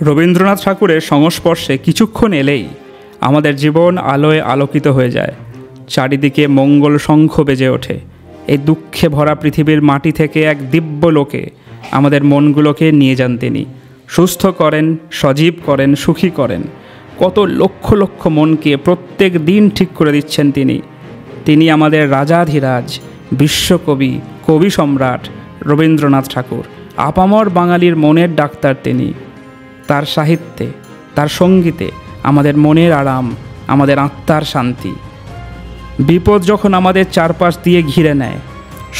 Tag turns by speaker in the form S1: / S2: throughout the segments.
S1: রবীন্দ্রনাথ ঠাকুরের সংস্পর্শে কিছুক্ষণ এলেই আমাদের জীবন আলোয় আলোকিত হয়ে যায়। চারিদিকে মঙ্গল শঙ্খ বেজে ওঠে। এই দুঃখে ভরা পৃথিবীর মাটি থেকে এক দিব্য লোকে আমাদের মনগুলোকে নিয়ে যান তিনি। সুস্থ করেন, সজীব করেন, সুখী করেন। কত লক্ষ লক্ষ মনকে প্রত্যেক দিন ঠিক করে দিচ্ছেন তিনি। তিনি আমাদের রাজাধিরাজ, বিশ্বকবি, কবি সম্রাট রবীন্দ্রনাথ ঠাকুর। আপামর বাঙালির মনের ডাক্তার তিনি। তার সাহিত্যে, তার সঙ্গীতে আমাদের মনের আরাম, আমাদের আত্মার শান্তি। বিপদ যখন আমাদের চারপাশ দিয়ে ঘিরে নেয়,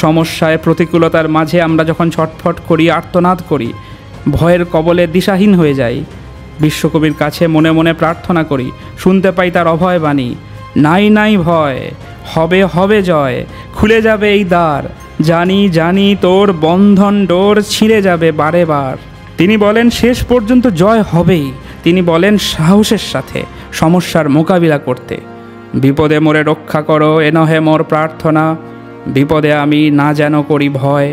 S1: সমস্যায় প্রতিকূলতার মাঝে আমরা যখন ছটফট করি, আর্তনাদ করি, ভয়ের কবলে দিশাহীন হয়ে যাই, বিশ্বকবির কাছে মনে মনে প্রার্থনা করি, শুনতে পাই তার অভয় বাণী, নাই নাই ভয়, হবে হবে জয়, খুলে যাবে এই দ্বার, জানি জানি তোর বন্ধন ডোর ছিঁড়ে যাবে বারে বার। তিনি বলেন শেষ পর্যন্ত জয় হবেই। তিনি বলেন সাহসের সাথে সমস্যার মোকাবিলা করতে। বিপদে মোরে রক্ষা করো, এ নহে মোর প্রার্থনা, বিপদে আমি না যেন করি ভয়,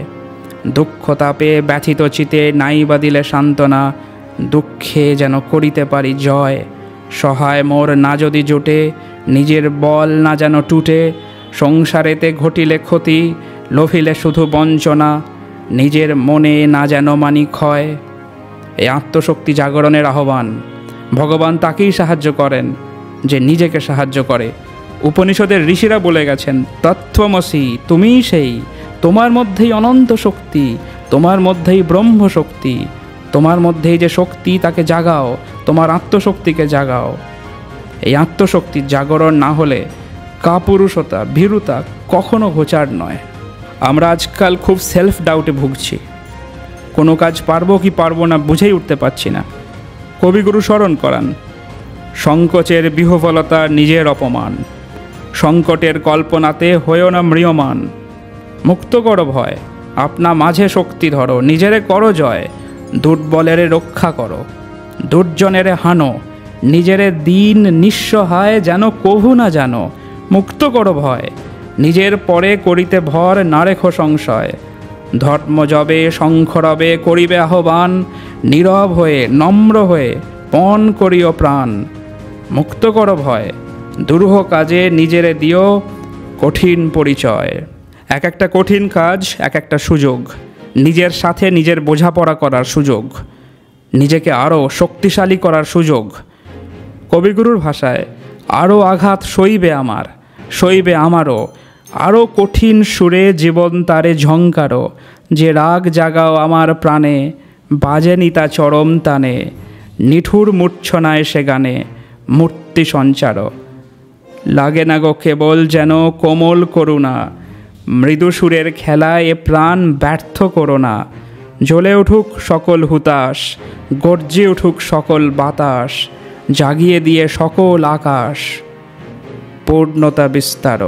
S1: দুঃখ তাপে ব্যথিত চিতে নাই বা দিলে সান্ত্বনা, দুঃখে যেন করিতে পারি জয়, সহায় মোর না যদি জোটে, নিজের বল না যেন টুটে, সংসারেতে ঘটিলে ক্ষতি, লোভিলে শুধু বঞ্চনা, নিজের মনে না যেন মানি ক্ষয়। এই আত্মশক্তি জাগরণের আহ্বান। ভগবান তাকেই সাহায্য করেন যে নিজেকে সাহায্য করে। উপনিষদের ঋষিরা বলে গেছেন, তত্ত্বমসি, তুমিই সেই, তোমার মধ্যেই অনন্ত শক্তি, তোমার মধ্যেই ব্রহ্ম শক্তি, তোমার মধ্যেই যে শক্তি তাকে জাগাও, তোমার আত্মশক্তিকে জাগাও। এই আত্মশক্তির জাগরণ না হলে কাপুরুষতা, ভীরুতা কখনো গোচার নয়। আমরা আজকাল খুব সেলফ ডাউটে ভুগছি। কোনো কাজ পারবো কি পারবো না বুঝেই উঠতে পারছি না। কবিগুরু স্মরণ করান, সংকোচের বিহ্বলতা নিজের অপমান, সংকটের কল্পনাতে হয়েও না ম্রিয়মান, মুক্ত করো ভয়, আপনা মাঝে শক্তি ধরো, নিজেরে করো জয়, দুর্বলেরে রক্ষা করো, দুর্জনেরে হানো, নিজেরে দিন নিঃসহায় যেন কভু না জানো, মুক্ত করো ভয়, নিজের পরে করিতে ভর না রেখো সংশয়, ধর্ম যবে শঙ্খ রবে করিবে আহ্বান, নীরব হয়ে নম্র হয়ে পণ করিও প্রাণ, মুক্ত করো ভয়, দুরূহ কাজে নিজেরে দিও কঠিন পরিচয়। এক একটা কঠিন কাজ এক একটা সুযোগ, নিজের সাথে নিজের বোঝাপড়া করার সুযোগ, নিজেকে আরও শক্তিশালী করার সুযোগ। কবিগুরুর ভাষায়, আরও আঘাত সইবে আমার, সইবে আমারও, আরও কঠিন সুরে জীবন তারে ঝঙ্কারো, যে রাগ জাগাও আমার প্রাণে, বাজেনি তা চরম তানে, নিঠুর মূর্ছনায় সে গানে মূর্তি সঞ্চার, লাগে না গো কেবল যেন কোমল করুণা, মৃদু সুরের খেলায় এ প্রাণ ব্যর্থ করো না, জ্বলে উঠুক সকল হুতাশ, গর্জে উঠুক সকল বাতাস, জাগিয়ে দিয়ে সকল আকাশ, পূর্ণতা বিস্তার।